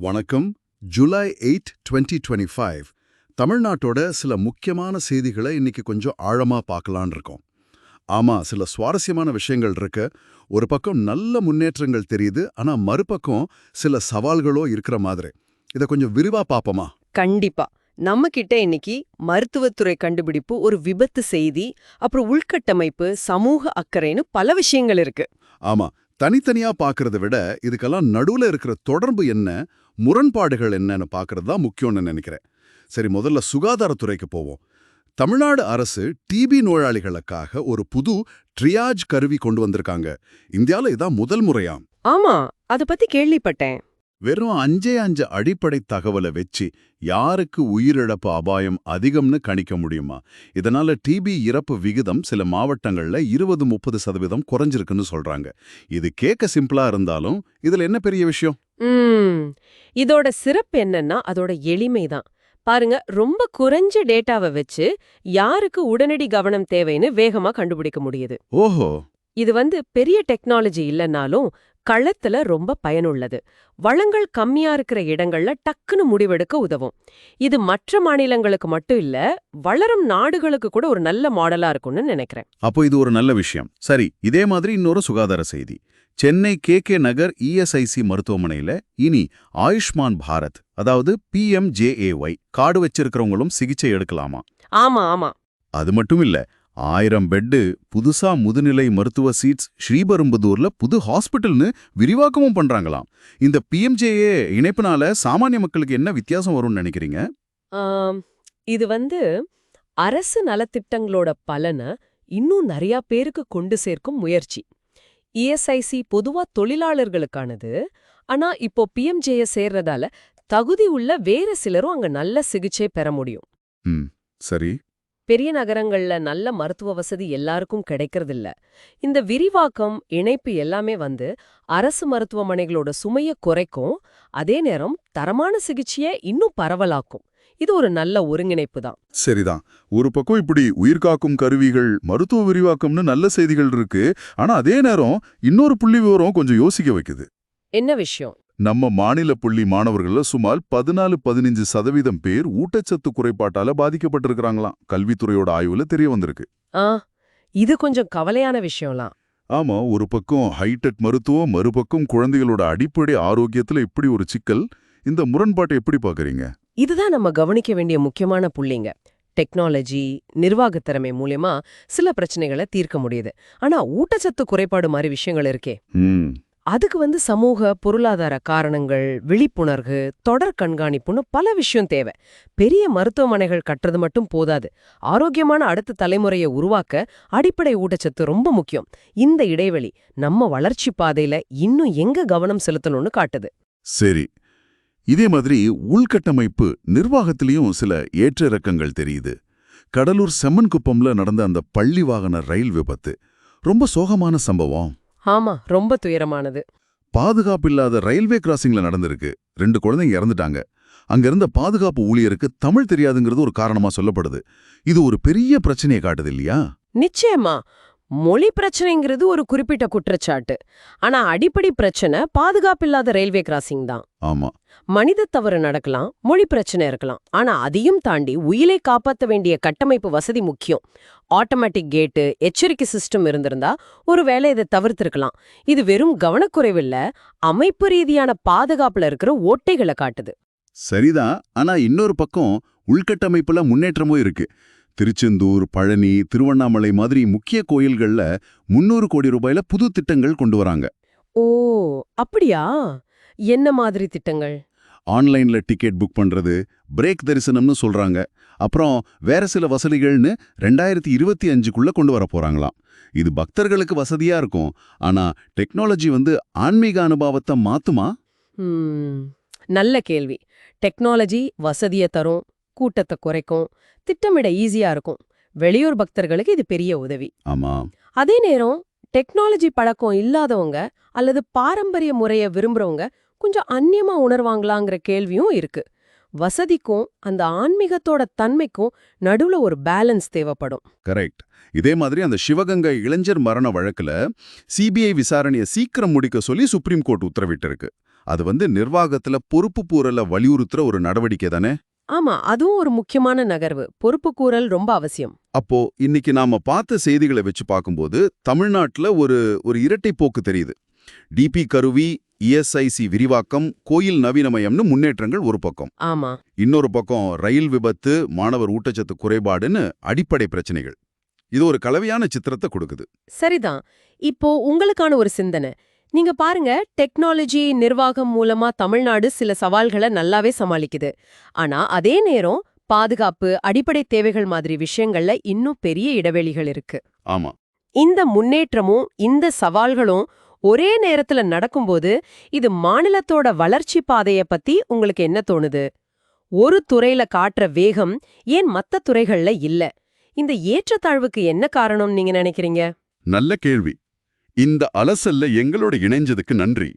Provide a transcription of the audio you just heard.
வணக்கம். ஜூலை 8, 2025 தமிழ்நாட்டோட சில முக்கியமான செய்திகளை இன்னைக்கு கொஞ்சம் ஆழமா பார்க்கலான்னு இருக்கோம். ஆமா, சில சுவாரஸ்யமான விஷயங்கள் இருக்கு. ஒரு பக்கம் நல்ல முன்னேற்றங்கள் தெரியுது, ஆனா மறுபக்கம் சில சவால்களோ இருக்கிற மாதிரி. இதை கொஞ்சம் விரிவா பார்ப்போமா? கண்டிப்பா. நம்ம கிட்ட இன்னைக்கு மருத்துவத்துறை கண்டுபிடிப்பு, ஒரு விபத்து செய்தி, அப்புறம் உள்கட்டமைப்பு, சமூக அக்கறைன்னு பல விஷயங்கள் இருக்கு. ஆமா, தனித்தனியா பார்க்கறத விட இதுக்கெல்லாம் நடுவுல இருக்கிற தொடர்பு என்ன, முரண்பாடுகள் என்னன்னு பார்க்கறது தான் முக்கியம்னு நினைக்கிறேன். சரி, முதல்ல சுகாதாரத்துறைக்கு போவோம். தமிழ்நாடு அரசு டிபி நோயாளிகளுக்காக ஒரு புது ட்ரியாஜ் கருவி கொண்டு வந்திருக்காங்க. இந்தியால இதான் முதல் முறையாம். ஆமா, அத பத்தி கேள்விப்பட்டேன். வெறும் 5 அடிப்படை தகவலை வச்சு யாருக்கு உயிரிழப்பு அபாயம் அதிகம்னு கணிக்க முடியுமா? இதனால டிபி இறப்பு விகிதம் சில மாவட்டங்கள்ல 20-30% குறைஞ்சிருக்குன்னு சொல்றாங்க. இது கேட்க சிம்பிளா இருந்தாலும் இதுல என்ன பெரிய விஷயம்? இதோட சிறப்பு என்னன்னா அதோட எளிமைதான். பாருங்க, ரொம்ப குறைஞ்ச டேட்டாவை வச்சு யாருக்கு உடனடி கவனம் தேவைன்னு வேகமா கண்டுபிடிக்க முடியுது. ஓஹோ. இது பெரிய டெக்னாலஜி இல்லைன்னாலும் களத்துல ரொம்ப பயனுள்ளது. வளங்கள் கம்மியா இருக்கிற இடங்கள்ல டக்குன்னு முடிவெடுக்க உதவும். இது மற்ற மாநிலங்களுக்கு மட்டும் இல்ல, வளரும் நாடுகளுக்கு கூட ஒரு நல்ல மாடலா இருக்கும்னு நினைக்கிறேன். அப்போ இது ஒரு நல்ல விஷயம். சரி, இதே மாதிரி இன்னொரு சுகாதார செய்தி. சென்னை கே நகர் இஎஸ்ஐசி மருத்துவமனையில இனி ஆயுஷ்மான் பாரத், அதாவது PMJAY கார்டு வச்சிருக்கிறவங்களும் சிகிச்சை எடுக்கலாமா? ஆமா ஆமா. அது மட்டும் இல்ல, 1000 பெட்டு புதுசா முதுநிலை மருத்துவ சீட்ஸ் ஸ்ரீபெரும்புதூர்ல புது ஹாஸ்பிட்டல்னு விரிவாக்கமும் பண்றாங்களாம். இந்த PMJA இணைப்புனால சாமானிய மக்களுக்கு என்ன வித்தியாசம் வரும்னு நினைக்கிறீங்க? இது அரசு நலத்திட்டங்களோட பலனை இன்னும் நிறைய பேருக்கு கொண்டு சேர்க்கும் முயற்சி. இஎஸ்ஐசி பொதுவா தொழிலாளர்களுக்கானது. ஆனா இப்போ PMJA சேர்றதால தகுதி உள்ள வேற சிலரும் அங்க நல்ல சிகிச்சை பெற முடியும். சரி. பெரிய நகரங்கள்ல நல்ல மருத்துவ வசதி எல்லாருக்கும் கிடைக்கிறதில்ல. இந்த விரிவாக்கம், இணைப்பு எல்லாமே அரசு மருத்துவமனைகளோட சுமைய குறைக்கும், அதே நேரம் தரமான சிகிச்சையை இன்னும் பரவலாக்கும். இது ஒரு நல்ல ஒருங்கிணைப்பு தான். சரிதான். ஒரு பக்கம் இப்படி உயிர்காக்கும் கருவிகள், மருத்துவ விரிவாக்கம்னு நல்ல செய்திகள் இருக்கு. ஆனா அதே நேரம் இன்னொரு புள்ளி விவரம் கொஞ்சம் யோசிக்க வைக்குது. என்ன விஷயம்? நம்ம மாநில புள்ளி மாணவர்கள்ல சுமார் 14-15% பேர் ஊட்டச்சத்து குறைபாட்டால பாதிக்கப்பட்டிருக்கிறாங்களாம். கல்வித்துறையோட ஆய்வுல தெரிய வந்திருக்கு. இது கொஞ்சம் கவலையான விஷயம்லாம். ஆமா, ஒரு பக்கம் ஹைடெக் மருத்துவம், மறுபக்கம் குழந்தைகளோட அடிப்படை ஆரோக்கியத்துல இப்படி ஒரு சிக்கல். இந்த முரண்பாட்டை எப்படி பாக்குறீங்க? இதுதான் நம்ம கவனிக்க வேண்டிய முக்கியமான புள்ளிங்க. டெக்னாலஜி, நிர்வாகத் திறமை மூலமா சில பிரச்சனைகளை தீர்க்க முடியுது. ஆனா ஊட்டச்சத்து குறைபாடு மாதிரி விஷயங்கள் இருக்கே, அதுக்கு சமூக பொருளாதார காரணங்கள், விழிப்புணர்வு, தொடர் கண்காணிப்புன்னு பல விஷயம் தேவை. பெரிய மருத்துவமனைகள் கட்டுறது மட்டும் போதாது. ஆரோக்கியமான அடுத்த தலைமுறையை உருவாக்க அடிப்படை ஊட்டச்சத்து ரொம்ப முக்கியம். இந்த இடைவெளி நம்ம வளர்ச்சி பாதையில இன்னும் எங்க கவனம் செலுத்தணும்னு காட்டுது. சரி, இதே மாதிரி உள்கட்டமைப்பு நிர்வாகத்திலையும் சில ஏற்ற இறக்கங்கள் தெரியுது. கடலூர் செம்மன்குப்பம்ல நடந்த அந்த பள்ளி வாகன ரயில் விபத்து ரொம்ப சோகமான சம்பவம். ஆமா, ரொம்ப துயரமானது. பாதுகாப்பில்லாத ரயில்வே கிராசிங்ல நடந்திருக்கு. 2 குழந்தைங்க இறந்துட்டாங்க. அங்க இருந்த பாதுகாப்பு ஊழியருக்கு தமிழ் தெரியாதுங்கிறது ஒரு காரணமா சொல்லப்படுது. இது ஒரு பெரிய பிரச்சனையை காட்டுது இல்லையா? நிச்சயமா. மொழி பிரச்சனைங்கிறது ஒரு குறிப்பிட்ட குற்றச்சாட்டு. ஆனா அடிப்படை பிரச்சனை பாதுகாப்பில்லாத ரயில்வே கிராசிங் தான். ஆமா, மனித தவறு நடக்கலாம், மொழி பிரச்சனை இருக்கலாம். ஆனா அதையும் தாண்டி உயிரை காப்பாற்ற வேண்டிய கட்டமைப்பு வசதி முக்கியம். ஆட்டோமேட்டிக் கேட்டு, எச்சரிக்கை சிஸ்டம் இருந்திருந்தா ஒருவேளை இதை தவிர்த்திருக்கலாம். இது வெறும் கவனக்குறைவில்ல, அமைப்பு ரீதியான பாதுகாப்புல இருக்கிற ஓட்டைகளை காட்டுது. சரிதான். ஆனா இன்னொரு பக்கம் உள்கட்டமைப்புல முன்னேற்றமும் இருக்கு. திருச்செந்தூர், பழனி, திருவண்ணாமலை மாதிரி முக்கிய கோயில்கள்ல 300 கோடி ரூபாயில புது திட்டங்கள் கொண்டு வராங்க. ஓ, அப்படியா? என்ன மாதிரி திட்டங்கள்? ஆன்லைன்ல டிக்கெட் புக் பண்றது, பிரேக் தரிசனம்னு சொல்றாங்க. அப்புறம் வேற சில வசதிகள்னு 2025க்குள்ள கொண்டு வர போறாங்களாம். இது பக்தர்களுக்கு வசதியா இருக்கும். ஆனா டெக்னாலஜி ஆன்மீக அனுபவத்தை மாத்துமா? நல்ல கேள்வி. டெக்னாலஜி வசதியை தரும், கூட்டத்தை குறைக்கும், திட்டமிட ஈஸியா இருக்கும். வெளியூர் பக்தர்களுக்கு இது பெரிய உதவி. ஆமா. அதே நேரம் டெக்னாலஜி பழக்கம் இல்லாதவங்க அல்லது பாரம்பரிய முறைய விரும்புறவங்க கொஞ்சம் அந்நியமா உணர்வாங்களாங்கிற கேள்வியும் இருக்கு. வசதிக்கும் அந்த ஆன்மீகத்தோட தன்மைக்கும் நடுவுல ஒரு பேலன்ஸ் தேவைப்படும். கரெக்ட். இதே மாதிரி அந்த சிவகங்கை இளைஞர் மரண வழக்குல CBI விசாரணையை சீக்கிரம் முடிக்க சொல்லி சுப்ரீம் கோர்ட் உத்தரவிட்டிருக்கு. அது நிர்வாகத்துல பொறுப்பு கூறல வலியுறுத்துற ஒரு நடவடிக்கை தானே? ஆமா, அதுவும் ஒரு முக்கியமான நகர்வு. பொறுப்புக்கூறல் ரொம்ப அவசியம். அப்போ இன்னைக்கு நாம பார்த்த செய்திகளை வச்சு பார்க்கும்போது தமிழ்நாட்டுல ஒரு ஒரு இரட்டை போக்கு தெரியுது. டிபி கருவி, இஎஸ்ஐசி விரிவாக்கம், கோயில் நவீனமயம்னு முன்னேற்றங்கள் ஒரு பக்கம். ஆமா. இன்னொரு பக்கம் ரயில் விபத்து, மாணவர் ஊட்டச்சத்து குறைபாடுன்னு அடிப்படை பிரச்சனைகள். இது ஒரு கலவையான சித்திரத்தை கொடுக்குது. சரிதான். இப்போ உங்களுக்கான ஒரு சிந்தனை. நீங்க பாருங்க, டெக்னாலஜி நிர்வாகம் மூலமா தமிழ்நாடு சில சவால்களை நல்லாவே சமாளிக்குது. ஆனா அதே நேரம் பாதுகாப்பு, அடிப்படை தேவைகள் மாதிரி விஷயங்கள்ல இன்னும் பெரிய இடைவெளிகள் இருக்கு. ஆமா. இந்த முன்னேற்றமும் இந்த சவால்களும் ஒரே நேரத்துல நடக்கும்போது இது மாநிலத்தோட வளர்ச்சி பாதைய பத்தி உங்களுக்கு என்ன தோணுது? ஒரு துறையில காட்டுற வேகம் ஏன் மத்த துறைகள்ல இல்ல? இந்த ஏற்றத்தாழ்வுக்கு என்ன காரணம் நீங்க நினைக்கிறீங்க? நல்ல கேள்வி. இந்த அலசல்ல எங்களோட இணைஞ்சதுக்கு நன்றி.